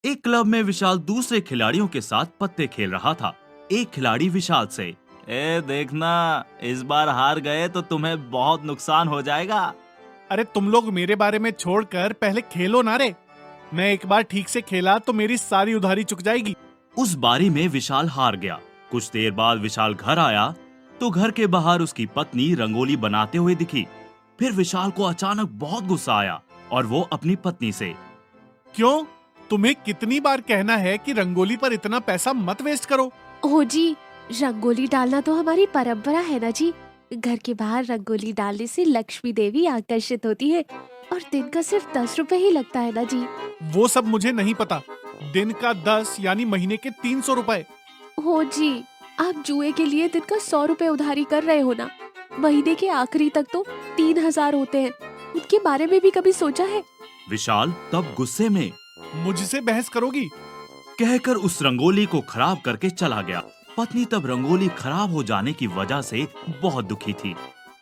एक क्लब में विशाल दूसरे खिलाड़ियों के साथ पत्ते खेल रहा था। एक खिलाड़ी विशाल से, ए देखना, इस बार हार गए तो तुम्हें बहुत नुकसान हो जाएगा। अरे तुम लोग मेरे बारे में छोड़कर पहले खेलो ना रे। मैं एक बार ठीक से खेला तो मेरी सारी उधारी चुक जाएगी। उस बारी में विशाल हार गया। कुछ देर बाद विशाल घर आया तो घर के बाहर उसकी पत्नी रंगोली बनाते हुए दिखी। फिर विशाल को अचानक बहुत गुस्सा आया और वो अपनी पत्नी से, क्यों? तुम्हें कितनी बार कहना है कि रंगोली पर इतना पैसा मत वेस्ट करो। ओह जी, रंगोली डालना तो हमारी परंपरा है ना जी। घर के बाहर रंगोली डालने से लक्ष्मी देवी आकर्षित होती है और दिन का सिर्फ 10 रुपए ही लगता है ना जी। वो सब मुझे नहीं पता। दिन का 10 यानी महीने के 300 रुपए। हो जी, आप जुए के लिए दिन का 100 रुपए उधारी कर रहे हो ना। महीने के आखिरी तक तो 3000 होते हैं। उनके बारे में भी कभी सोचा है? विशाल तब गुस्से में मुझसे बहस करोगी? कहकर उस रंगोली को खराब करके चला गया। पत्नी तब रंगोली खराब हो जाने की वजह से बहुत दुखी थी।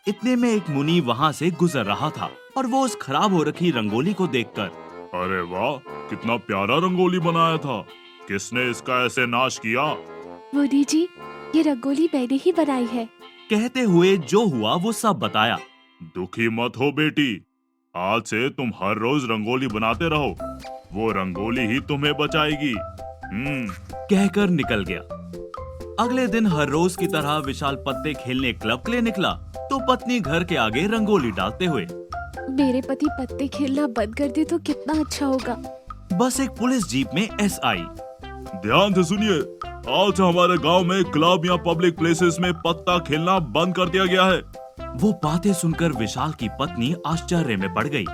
इतने में एक मुनि वहाँ से गुजर रहा था और वो उस खराब हो रखी रंगोली को देखकर, अरे वाह, कितना प्यारा रंगोली बनाया था। किसने इसका ऐसे नाश किया? मुनि जी, ये रंगोली मैंने ही बनाई है। कहते हुए जो हुआ वो सब बताया। दुखी मत हो बेटी, आज से तुम हर रोज रंगोली बनाते रहो। वो रंगोली ही तुम्हें बचाएगी। कहकर निकल गया। अगले दिन हर रोज की तरह विशाल पत्ते खेलने क्लब के लिए निकला तो पत्नी घर के आगे रंगोली डालते हुए, मेरे पति पत्ते खेलना बंद कर दे तो कितना अच्छा होगा। बस एक पुलिस जीप में एसआई, ध्यान से सुनिए, आज हमारे गांव में क्लब या पब्लिक प्लेसेस में पत्ता खेलना बंद कर दिया गया है। वो बातें सुनकर विशाल की पत्नी आश्चर्य में पड़ गई।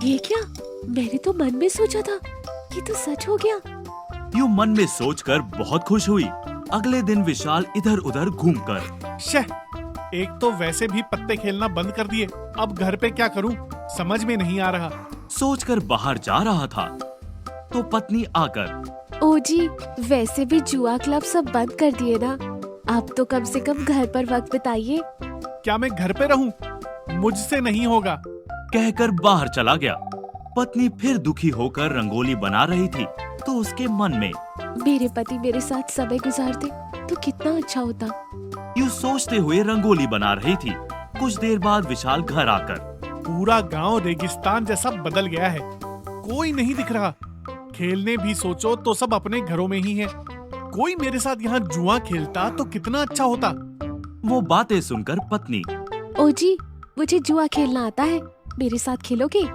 ये क्या? मैंने तो मन में सोचा था, ये तो सच हो गया। यूं मन में सोचकर बहुत खुश हुई। अगले दिन विशाल इधर उधर घूमकर, शह, एक तो वैसे भी पत्ते खेलना बंद कर दिए, अब घर पे क्या करूं समझ में नहीं आ रहा। सोचकर बाहर जा रहा था तो पत्नी आकर, ओ जी, वैसे भी जुआ क्लब सब बंद कर दिए ना। आप तो कम से कम घर पर वक्त बिताइए। क्या मैं घर पे रहूं? मुझसे नहीं होगा। कहकर बाहर चला गया। पत्नी फिर दुखी होकर रंगोली बना रही थी तो उसके मन में, मेरे पति मेरे साथ समय गुजारते तो कितना अच्छा होता। यूं सोचते हुए रंगोली बना रही थी। कुछ देर बाद विशाल घर आकर, पूरा गांव रेगिस्तान जैसा बदल गया है। कोई नहीं दिख रहा। खेलने भी सोचो तो सब अपने घरों में ही है। कोई मेरे साथ यहाँ जुआ खेलता तो कितना अच्छा होता। वो बातें सुनकर पत्नी, ओ जी, मुझे जुआ खेलना आता है, मेरे साथ खेलोगे?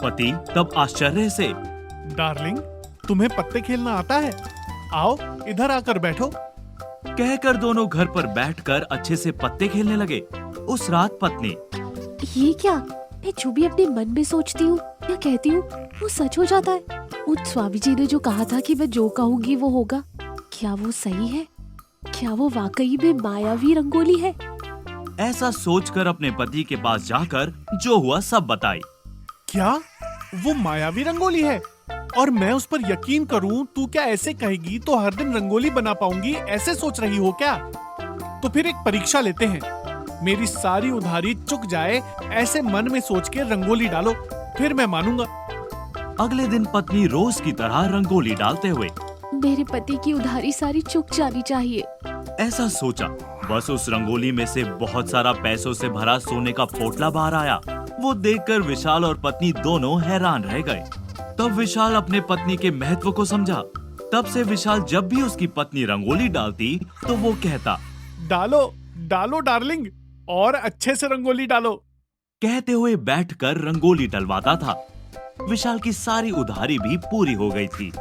पति तब आश्चर्य से, डार्लिंग, तुम्हें पत्ते खेलना आता है? आओ इधर आकर बैठो। कहकर दोनों घर पर बैठकर अच्छे से पत्ते खेलने लगे। उस रात पत्नी, ये क्या? मैं जो भी अपने मन में सोचती हूँ या कहती हूँ वो सच हो जाता है। उन स्वामी जी ने जो कहा था कि मैं जो कहूँगी वो होगा, क्या वो सही है? क्या वो वाकई में मायावी रंगोली है? ऐसा सोचकर अपने पति के पास जाकर जो हुआ सब बताई। क्या वो मायावी रंगोली है? और मैं उस पर यकीन करूं? तू क्या ऐसे कहेगी तो हर दिन रंगोली बना पाऊंगी, ऐसे सोच रही हो क्या? तो फिर एक परीक्षा लेते हैं। मेरी सारी उधारी चुक जाए ऐसे मन में सोच के रंगोली डालो, फिर मैं मानूंगा। अगले दिन पत्नी रोज की तरह रंगोली डालते हुए, मेरे पति की उधारी सारी चुक जानी चाहिए। ऐसा सोचा। बस उस रंगोली में से बहुत सारा पैसों से भरा सोने का पोटला बाहर आया। वो देखकर विशाल और पत्नी दोनों हैरान रह गए। तब विशाल अपने पत्नी के महत्व को समझा। तब से विशाल जब भी उसकी पत्नी रंगोली डालती तो वो कहता, डालो डालो डार्लिंग, और अच्छे से रंगोली डालो। कहते हुए बैठकर रंगोली डलवाता था। विशाल की सारी उधारी भी पूरी हो गई थी।